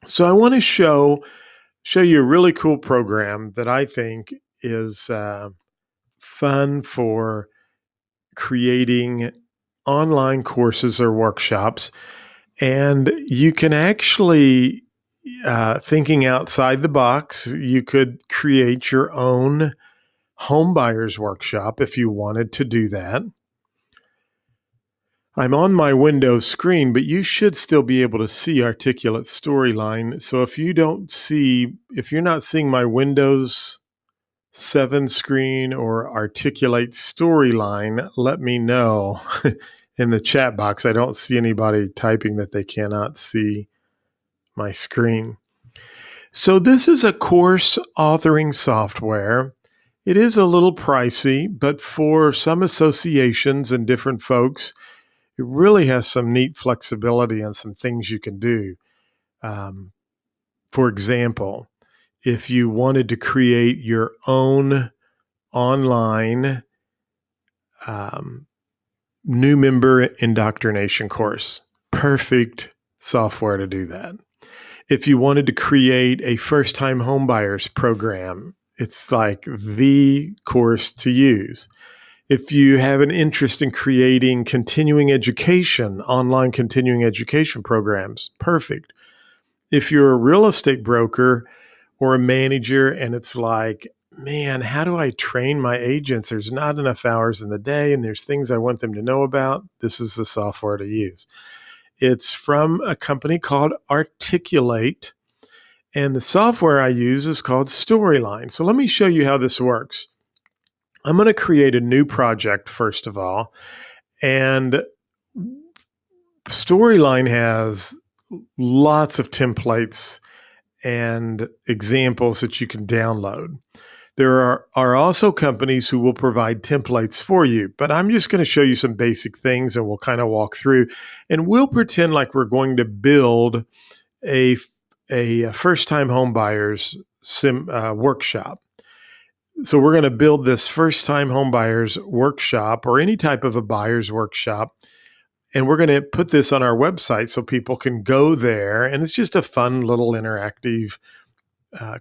So I want to show you a really cool program that I think is fun for creating online courses or workshops. And you can actually, thinking outside the box, you could create your own home buyers workshop if you wanted to do that. I'm on my Windows screen, but you should still be able to see Articulate Storyline. So if you're not seeing my Windows 7 screen or Articulate Storyline, let me know in the chat box. I don't see anybody typing that they cannot see my screen. So this is a course authoring software. It is a little pricey, but for some associations and different folks, it really has some neat flexibility and some things you can do. For example, if you wanted to create your own online um, new member indoctrination course, perfect software to do that. If you wanted to create a first-time homebuyers program, it's like the course to use. If you have an interest in creating continuing education, online continuing education programs, perfect. If you're a real estate broker or a manager and it's like, man, how do I train my agents? There's not enough hours in the day and there's things I want them to know about. This is the software to use. It's from a company called Articulate, and the software I use is called Storyline. So let me show you how this works. I'm going to create a new project first of all, and Storyline has lots of templates and examples that you can download. There are also companies who will provide templates for you, but I'm just going to show you some basic things and we'll kind of walk through, and we'll pretend like we're going to build a first-time home buyers workshop. So we're going to build this first-time home buyers workshop or any type of a buyer's workshop, and we're going to put this on our website so people can go there, and it's just a fun little interactive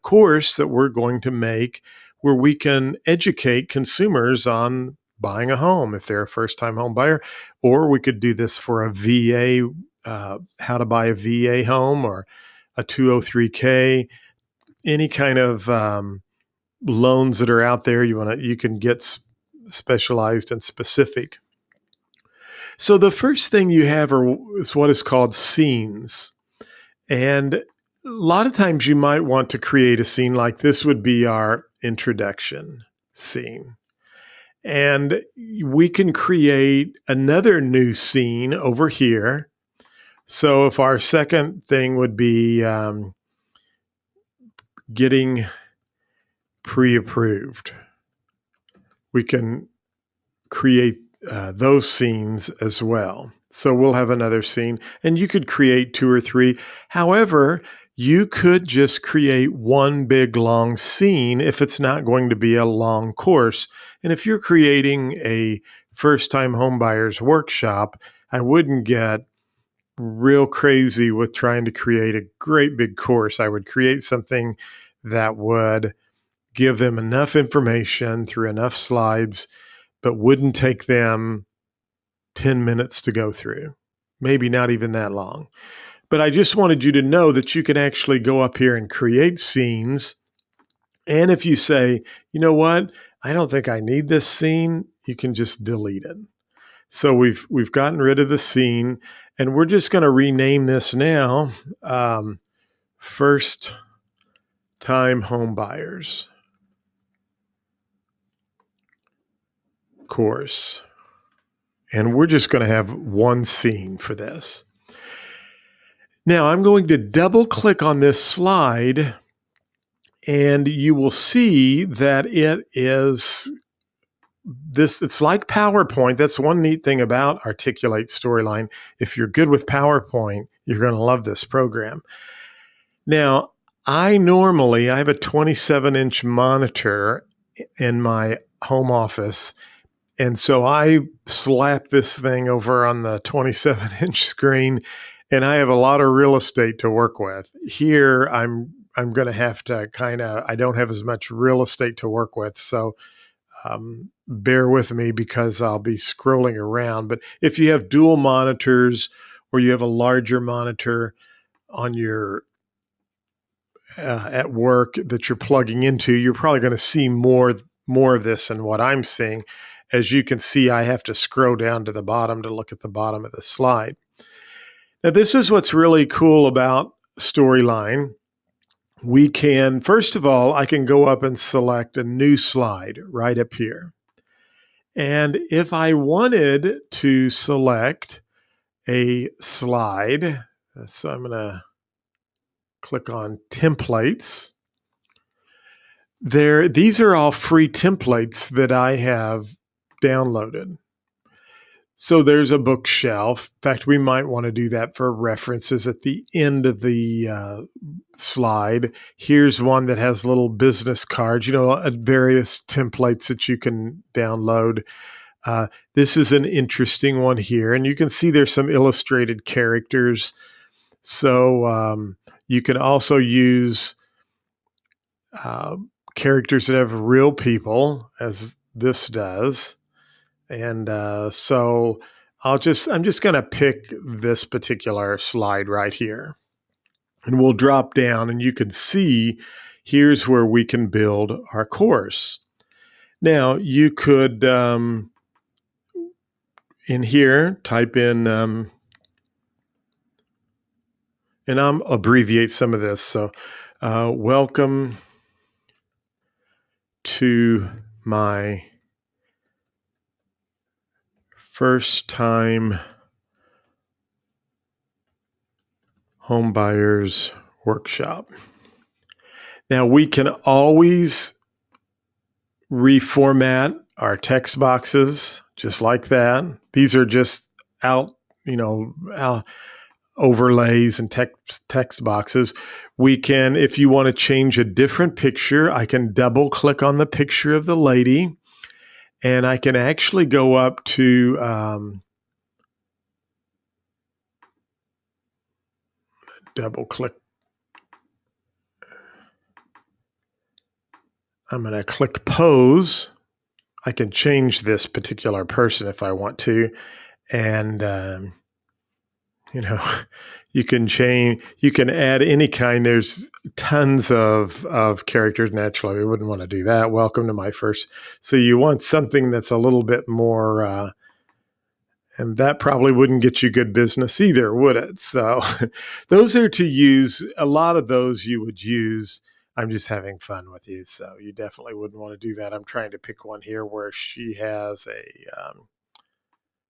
course that we're going to make where we can educate consumers on buying a home if they're a first-time home buyer, or we could do this for a VA, how to buy a VA home or a 203k, any kind of loans that are out there. You can get specialized and specific. So the first thing you have is what is called scenes. And a lot of times you might want to create a scene like this would be our introduction scene. And we can create another new scene over here. So if our second thing would be getting pre-approved, we can create those scenes as well. So we'll have another scene, and you could create 2 or 3. However, you could just create one big long scene if it's not going to be a long course. And if you're creating a first-time homebuyers workshop, I wouldn't get real crazy with trying to create a great big course. I would create something that would give them enough information through enough slides, but wouldn't take them 10 minutes to go through, maybe not even that long. But I just wanted you to know that you can actually go up here and create scenes. And if you say, you know what, I don't think I need this scene, you can just delete it. So we've gotten rid of the scene, and we're just going to rename this now First Time Home Buyers Course. And we're just going to have one scene for this. Now I'm going to double click on this slide, and you will see that it's like PowerPoint. That's one neat thing about Articulate Storyline. If you're good with PowerPoint, you're going to love this program. Now, I have a 27-inch monitor in my home office, and so I slap this thing over on the 27-inch screen, and I have a lot of real estate to work with. Here, I'm going to have to I don't have as much real estate to work with, so bear with me because I'll be scrolling around. But if you have dual monitors or you have a larger monitor on your at work that you're plugging into, you're probably going to see more of this than what I'm seeing. As you can see, I have to scroll down to the bottom to look at the bottom of the slide. Now, this is what's really cool about Storyline. We can, first of all, I can go up and select a new slide right up here. And if I wanted to select a slide, so I'm going to click on templates. These are all free templates that I have downloaded. So there's a bookshelf. In fact, we might want to do that for references at the end of the slide. Here's one that has little business cards, various templates that you can download. This is an interesting one here, and you can see there's some illustrated characters. So you can also use characters that have real people, as this does. And so I'm just going to pick this particular slide right here. And we'll drop down, and you can see here's where we can build our course. Now, you could, in here, type in, and I'll abbreviate some of this. So, welcome to my first time homebuyers workshop. Now, we can always reformat our text boxes just like that. These are just overlays and text boxes. We can, if you want to change a different picture, I can double click on the picture of the lady, and I can actually go up to double click. I'm going to click pose. I can change this particular person if I want to, and you can add any kind. There's tons of characters. Naturally, we wouldn't want to do that. Welcome to my first. So you want something that's a little bit more, and that probably wouldn't get you good business either, would it? So those are to use. A lot of those you would use. I'm just having fun with you, so you definitely wouldn't want to do that. I'm trying to pick one here where she has a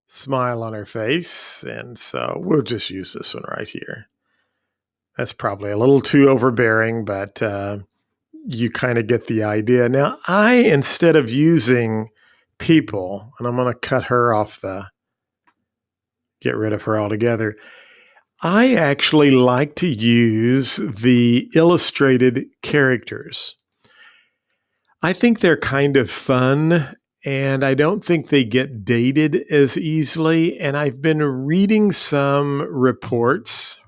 smile on her face, and so we'll just use this one right here. That's probably a little too overbearing, but you kind of get the idea. Now, instead of using people, and I'm going to cut her off get rid of her altogether, I actually like to use the illustrated characters. I think they're kind of fun, and I don't think they get dated as easily. And I've been reading some reports.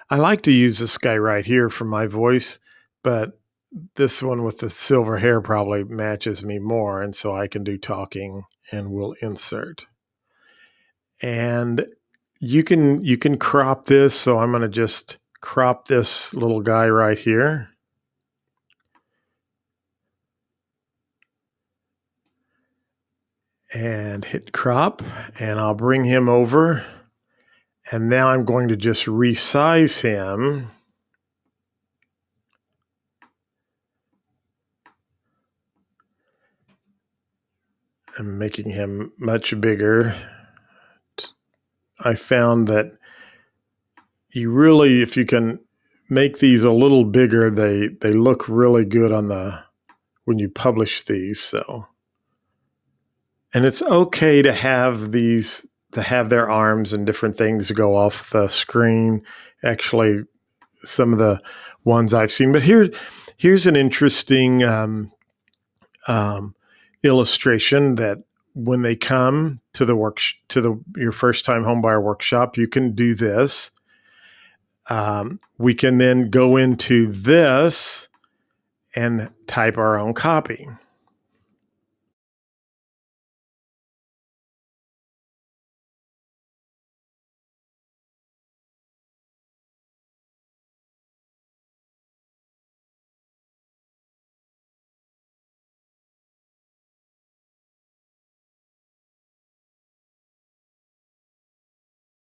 I like to use this guy right here for my voice, but this one with the silver hair probably matches me more, and so I can do talking, and we'll insert. And you can crop this, so I'm going to just crop this little guy right here. And hit crop, and I'll bring him over. And now I'm going to just resize him. I'm making him much bigger. I found that you really, if you can make these a little bigger, they look really good when you publish these. So, and it's okay to have their arms and different things go off the screen. Actually, some of the ones I've seen, but here's an interesting illustration that when they come to the your first time homebuyer workshop, you can do this. We can then go into this and type our own copy.